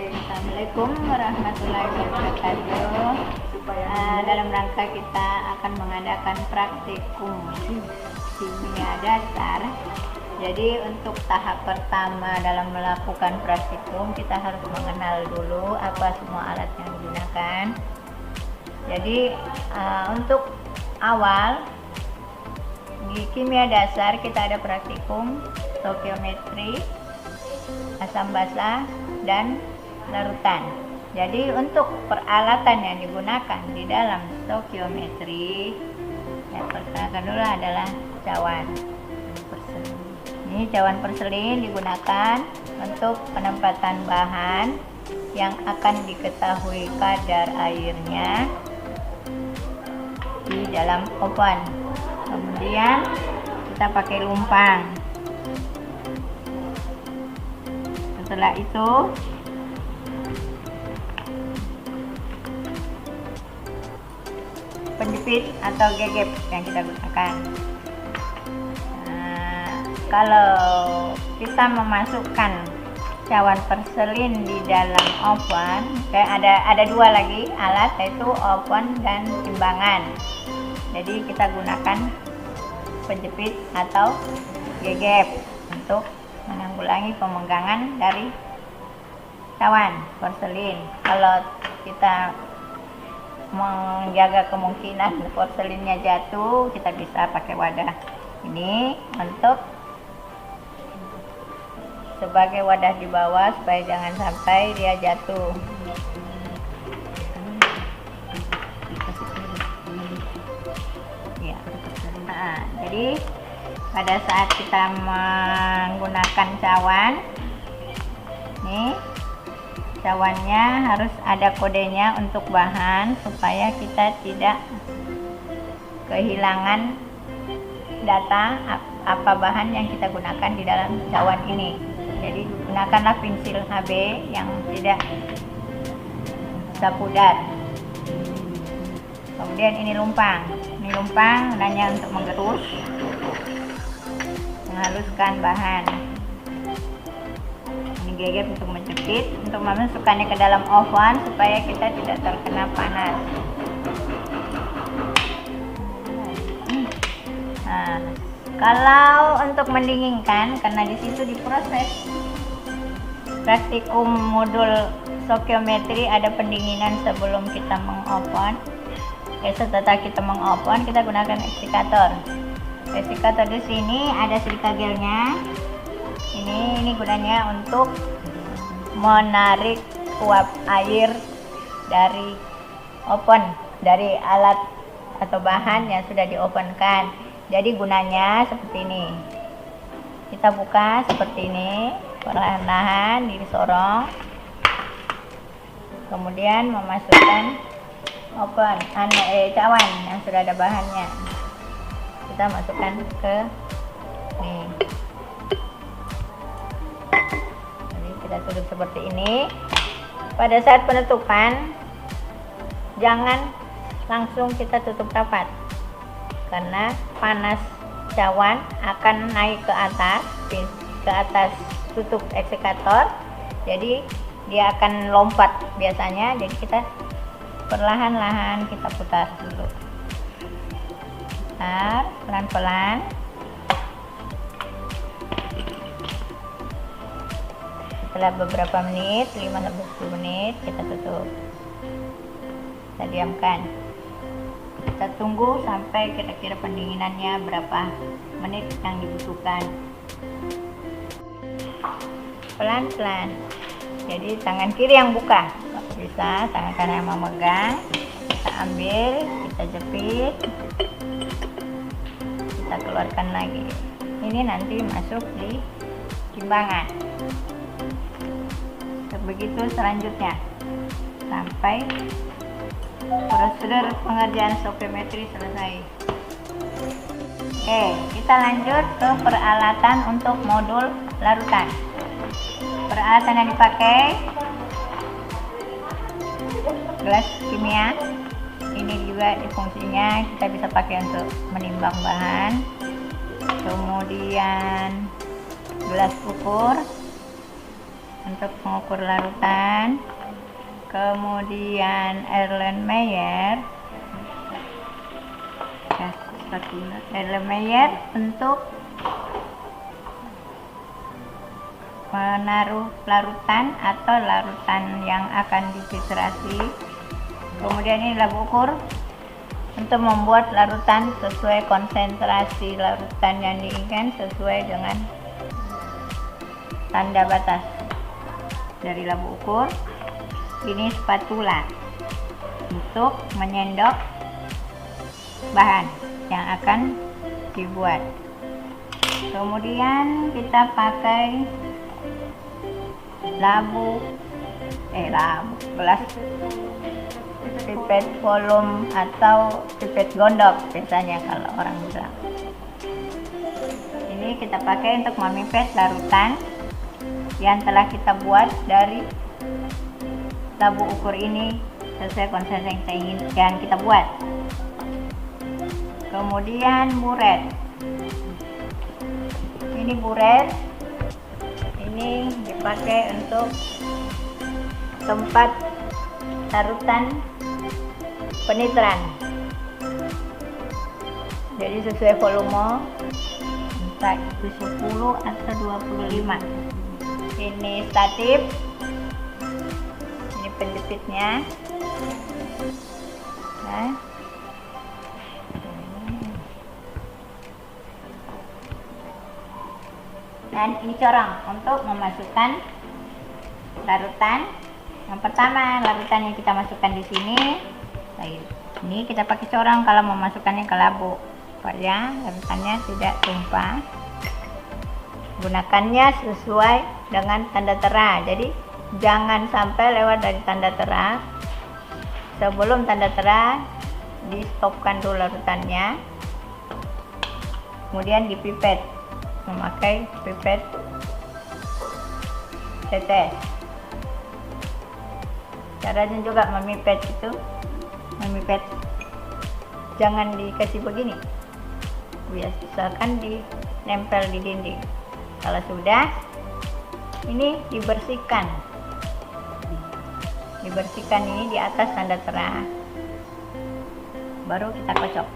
Assalamualaikum warahmatullahi wabarakatuh. Dalam rangka kita akan mengadakan praktikum kimia dasar. Jadi untuk tahap pertama dalam melakukan praktikum kita harus mengenal dulu apa semua alat yang digunakan. Jadi untuk awal di kimia dasar kita ada praktikum stoikiometri, asam basa, dan larutan. Jadi untuk peralatan yang digunakan di dalam stoikiometri, yang perkenalkan dulu adalah cawan porselin. Ini cawan porselin digunakan untuk penempatan bahan yang akan diketahui kadar airnya di dalam oven. Kemudian kita pakai lumpang. Setelah itu penjepit atau gegep yang kita gunakan. Kalau kita memasukkan cawan porselin di dalam oven, ada dua lagi alat, yaitu oven dan timbangan. Jadi kita gunakan penjepit atau gegep untuk menanggulangi pemenggangan dari cawan porselin. Kalau kita menjaga kemungkinan porselinnya jatuh, kita bisa pakai wadah ini untuk sebagai wadah di bawah supaya jangan sampai dia jatuh. Ya. Jadi pada saat kita menggunakan cawan, nih cawannya harus ada kodenya untuk bahan supaya kita tidak kehilangan data apa bahan yang kita gunakan di dalam cawan ini. Jadi gunakanlah pensil HB yang tidak pudar. Kemudian ini lumpang. Ini lumpang gunanya untuk menggerus, menghaluskan bahan. Ini gegep untuk menjepit, untuk memasukkannya ke dalam oven supaya kita tidak terkena panas. Nah, kalau untuk mendinginkan, karena di situ diproses praktikum modul stoikiometri ada pendinginan sebelum kita mengoven. Setelah kita mengoven, kita gunakan eksikator. Eksikator di sini ada silika gelnya. Ini gunanya untuk menarik uap air dari oven, dari alat atau bahan yang sudah diovenkan. Jadi gunanya seperti ini. Kita buka seperti ini, perlahan-lahan disorong. Kemudian memasukkan cawan yang sudah ada bahannya. Kita masukkan ke nih. Jadi kita tutup seperti ini. Pada saat penutupan jangan langsung kita tutup rapat, karena panas cawan akan naik ke atas tutup eksikator. Jadi dia akan lompat biasanya. Jadi kita perlahan-lahan kita putar dulu. Putar pelan-pelan. Setelah beberapa menit, 5-10 menit, kita tutup. Kita diamkan. Kita tunggu sampai kira-kira pendinginannya berapa menit yang dibutuhkan. Pelan-pelan. Jadi tangan kiri yang buka, bisa tangan kanan yang memegang. Kita ambil, kita jepit, kita keluarkan lagi. Ini nanti masuk di timbangan. Begitu selanjutnya sampai prosedur pengerjaan stoikiometri selesai. Oke, kita lanjut ke peralatan untuk modul larutan. Peralatan yang dipakai gelas kimia. Ini juga fungsinya kita bisa pakai untuk menimbang bahan. Kemudian gelas ukur, untuk mengukur larutan. Kemudian Erlenmeyer untuk menaruh larutan atau larutan yang akan difiltrasi. Kemudian ini labu ukur untuk membuat larutan sesuai konsentrasi larutan yang diinginkan sesuai dengan tanda batas dari labu ukur. Ini spatula untuk menyendok bahan yang akan dibuat. Kemudian kita pakai gelas pipet volume atau pipet gondok biasanya kalau orang bilang. Ini kita pakai untuk memipet larutan yang telah kita buat dari labu ukur ini sesuai konsentrasi yang kita buat. Kemudian buret. Ini buret. Ini dipakai untuk tempat larutan penitran. Jadi sesuai volume, entah itu 10 atau 25. Ini statif. Ini penjepitnya. Nah. Dan ini corong untuk memasukkan larutan. Yang pertama, larutan yang kita masukkan di sini. Ini kita pakai corong kalau memasukkannya ke labu supaya larutannya tidak tumpah. Gunakannya sesuai dengan tanda tera. Jadi jangan sampai lewat dari tanda tera. Sebelum tanda tera, di stopkan dulu larutannya. Kemudian dipipet memakai pipet tetes. Caranya juga memipet itu, memipet jangan dikasih begini, biasakan dinempel di dinding. Kalau sudah, ini dibersihkan ini di atas tanda tera, baru kita kocok.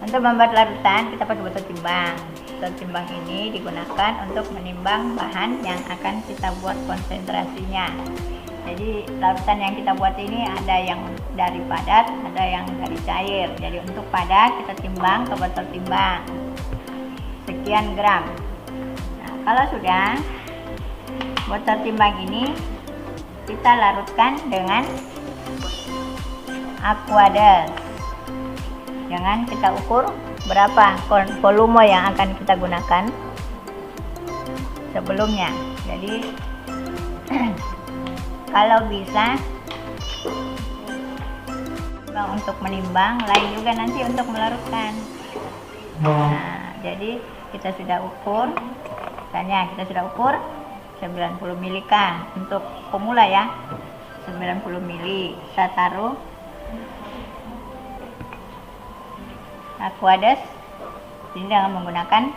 Untuk membuat larutan kita pakai botol timbang. Botol timbang ini digunakan untuk menimbang bahan yang akan kita buat konsentrasinya. Jadi larutan yang kita buat ini ada yang dari padat, ada yang dari cair. Jadi untuk padat kita timbang ke botol timbang sekian gram. Nah, kalau sudah, botol timbang ini kita larutkan dengan aqueous. Jangan kita ukur berapa volume yang akan kita gunakan sebelumnya. Jadi kalau bisa untuk menimbang, lain juga nanti untuk melarutkan. Nah, jadi kita sudah ukur, misalnya kita sudah ukur 90 ml untuk pemula ya, 90 ml. Saya taruh aqueous ini dengan menggunakan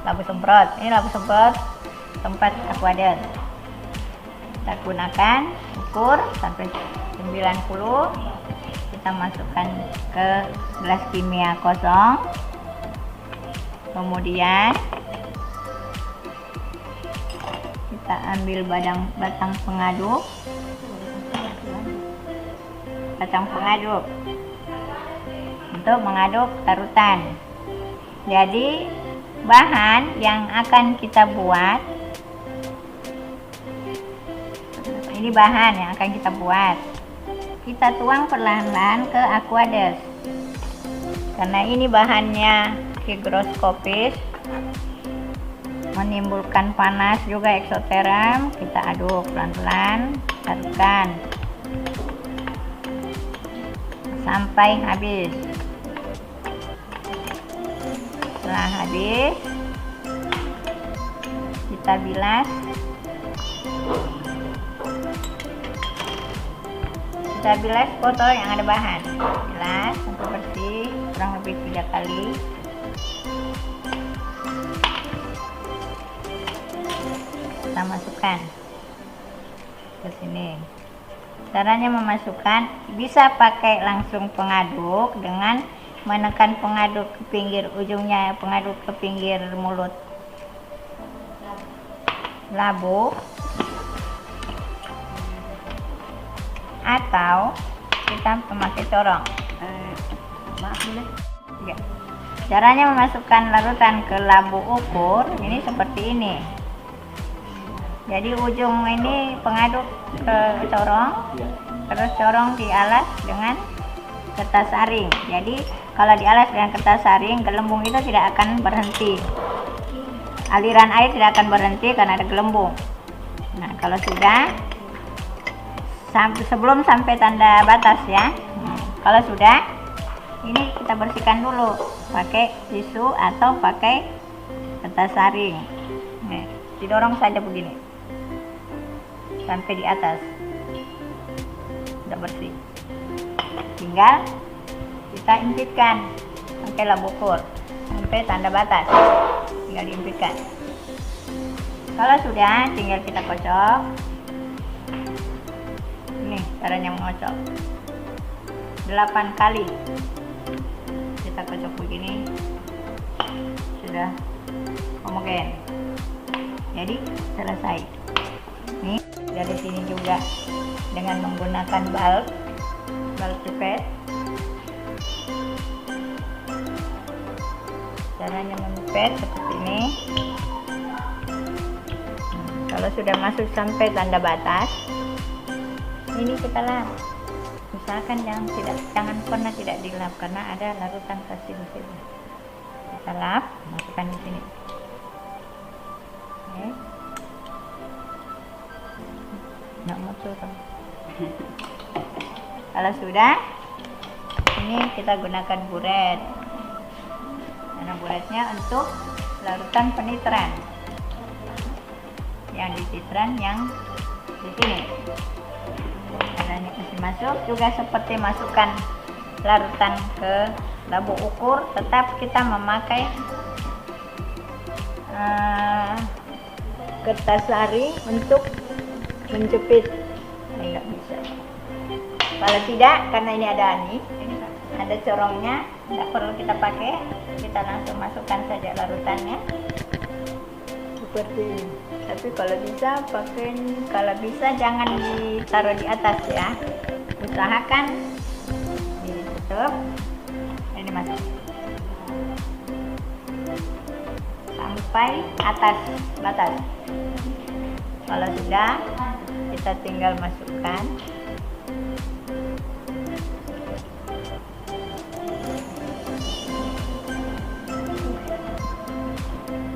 labu semprot. Ini labu semprot tempat aqueous. Kita gunakan, ukur sampai 90. Kita masukkan ke gelas kimia kosong. Kemudian kita ambil batang pengaduk. Untuk mengaduk larutan. Jadi bahan yang akan kita buat, ini bahan yang akan kita buat, kita tuang perlahan-lahan ke aqueous. Karena ini bahannya higroskopis, menimbulkan panas juga eksoterm, kita aduk pelan-pelan, adukkan sampai habis. Setelah habis, kita bilas. Kita bilas botol yang ada bahan, bilas sampai bersih. kurang lebih 3 kali. Kita masukkan ke sini. Caranya memasukkan bisa pakai langsung pengaduk dengan menekan pengaduk ke pinggir ujungnya, pengaduk ke pinggir mulut labu, atau kita memakai corong. Maaf boleh? Ya. Caranya memasukkan larutan ke labu ukur ini seperti ini. Jadi ujung ini pengaduk ke corong, terus corong dialas dengan kertas saring. Jadi kalau dialas dengan kertas saring, gelembung itu tidak akan berhenti. Aliran air tidak akan berhenti karena ada gelembung. Nah, kalau sudah sebelum sampai tanda batas ya. Kalau sudah, ini kita bersihkan dulu pakai tisu atau pakai kertas saring. Nih, didorong saja begini sampai di atas, sudah bersih. Tinggal kita impitkan pakai labu ukur sampai tanda batas, tinggal diimpitkan. Kalau sudah, tinggal kita kocok. Ini caranya mengocok 8 kali. Kita kocok begini, sudah homogen. Jadi selesai. Nih dari sini juga dengan menggunakan bal pipet. Caranya memipet seperti ini. Kalau sudah masuk sampai tanda batas, ini kita lap. Usahakan jangan pernah tidak dilap karena ada larutan kasih di sini. Kita lap, masukkan di sini. Oke. Nggak muncul kan? Kalau sudah, ini kita gunakan buret. Karena buretnya untuk larutan penitran. Yang di titran yang di sini. Caranya kasih masuk juga seperti masukkan larutan ke labu ukur, tetap kita memakai kertas saring untuk menjepit. Ini nggak bisa. Kalau tidak, karena ini ada corongnya, tidak perlu kita pakai, kita langsung masukkan saja larutannya seperti ini. Tapi kalau bisa jangan ditaruh di atas ya. Usahakan ditutup. Ini masuk sampai atas batas. Kalau sudah, kita tinggal masukkan.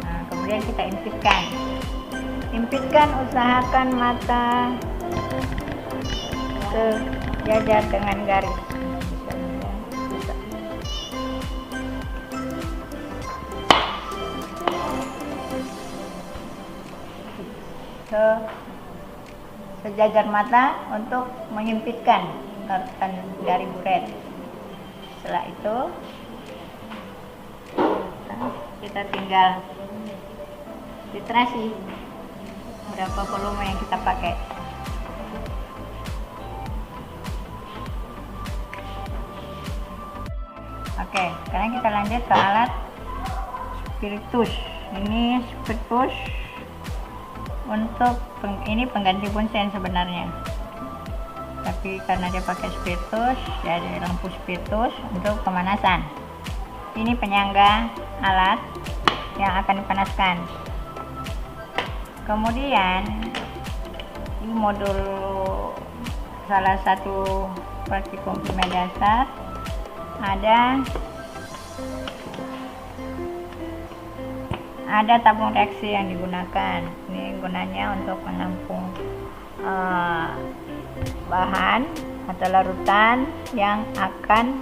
Nah, kemudian kita impitkan. Usahakan mata sejajar dengan garis. Sejajar mata untuk menyempitkan larutan dari buret. Setelah itu kita tinggal titrasi berapa volume yang kita pakai. Oke, sekarang kita lanjut ke alat spiritus. Ini spiritus untuk ini pengganti bunsen sebenarnya, tapi karena dia pakai spiritus, jadi lampu spiritus untuk pemanasan. Ini penyangga alat yang akan dipanaskan. Kemudian di modul salah satu praktikum kimia dasar ada tabung reaksi yang digunakan. Ini gunanya untuk menampung bahan atau larutan yang akan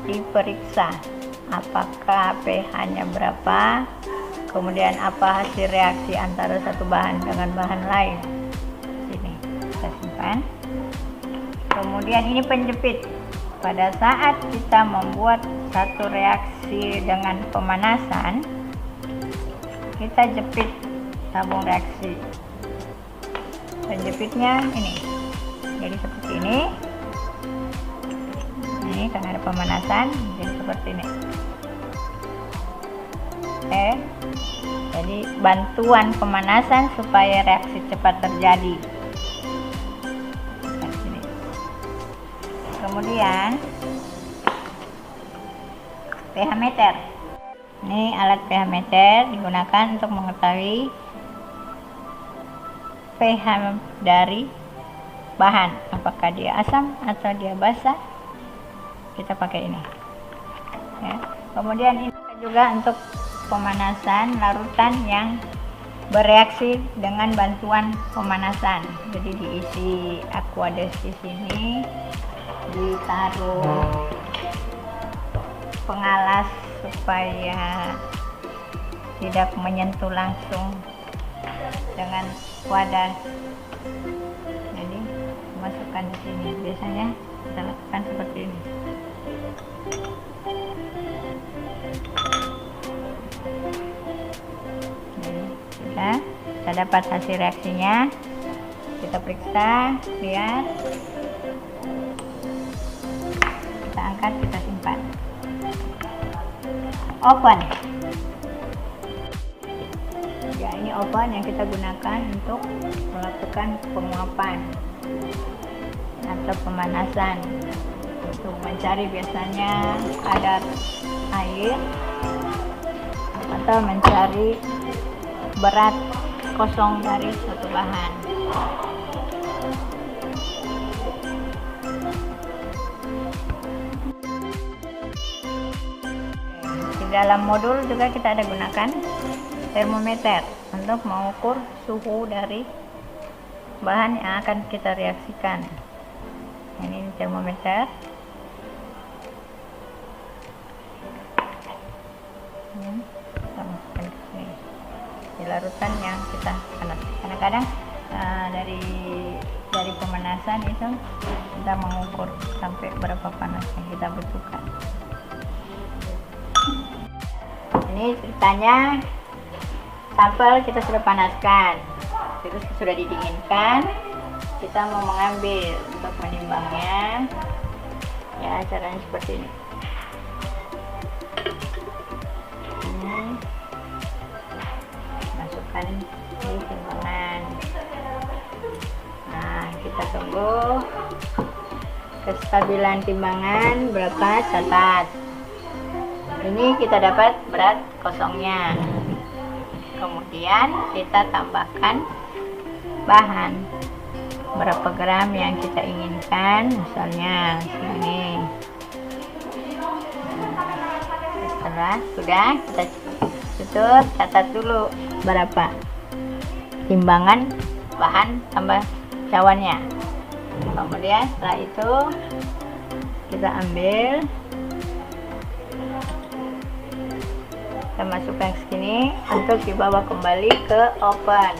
diperiksa, apakah pH-nya berapa, kemudian apa hasil reaksi antara satu bahan dengan bahan lain. Sini kita simpan. Kemudian ini penjepit. Pada saat kita membuat satu reaksi dengan pemanasan, kita jepit tabung reaksi. Penjepitnya ini, jadi seperti ini. Ini karena ada pemanasan, jadi seperti ini. Jadi bantuan pemanasan supaya reaksi cepat terjadi. Seperti ini. Kemudian pH meter. Ini alat pH meter digunakan untuk mengetahui pH dari bahan, apakah dia asam atau dia basa. Kita pakai ini ya. Kemudian ini juga untuk pemanasan larutan yang bereaksi dengan bantuan pemanasan. Jadi diisi aqueous di sini, ditaruh pengalas supaya tidak menyentuh langsung dengan wadah. Jadi masukkan di sini. Biasanya kita lakukan seperti ini. Sudah, kita dapat hasil reaksinya. Kita periksa, lihat. Kita angkat, kita simpan. Oven. Ya, ini oven yang kita gunakan untuk melakukan penguapan atau pemanasan, untuk mencari biasanya kadar air atau mencari berat kosong dari suatu bahan. Di dalam modul juga kita ada gunakan termometer untuk mengukur suhu dari bahan yang akan kita reaksikan. Ini termometer. Kita masukkan ke sini. Di larutan yang kita panas. Kadang-kadang dari pemanasan itu kita mengukur sampai berapa panas yang kita butuhkan. Ini ceritanya, sampel kita sudah panaskan, terus sudah didinginkan. Kita mau mengambil untuk menimbangnya. Ya, caranya seperti ini. Masukkan di timbangan. Nah, kita tunggu kestabilan timbangan berapa, catat. Ini kita dapat berat kosongnya. Kemudian kita tambahkan bahan berapa gram yang kita inginkan, misalnya sini. Setelah sudah, kita tutup, catat dulu berapa timbangan bahan tambah cawannya. Kemudian setelah itu kita ambil, kita masukkan ke sini untuk dibawa kembali ke oven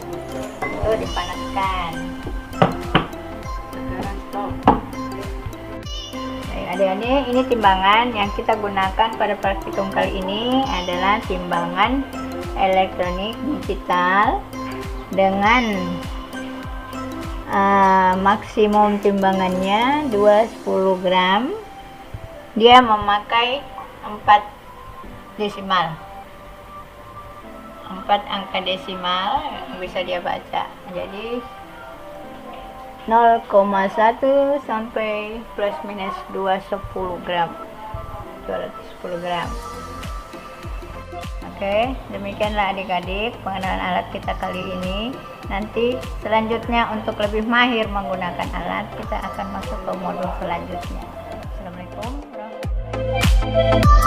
untuk dipanaskan. Adik-adik, ini timbangan yang kita gunakan pada praktikum kali ini adalah timbangan elektronik digital dengan maksimum timbangannya 210 gram. Dia memakai 4 desimal, 4 angka desimal bisa dia baca. Jadi 0,1 sampai plus minus 210 gram, 210 gram. Oke, demikianlah adik-adik pengenalan alat kita kali ini. Nanti selanjutnya untuk lebih mahir menggunakan alat, kita akan masuk ke modul selanjutnya. Assalamualaikum warahmatullahi wabarakatuh.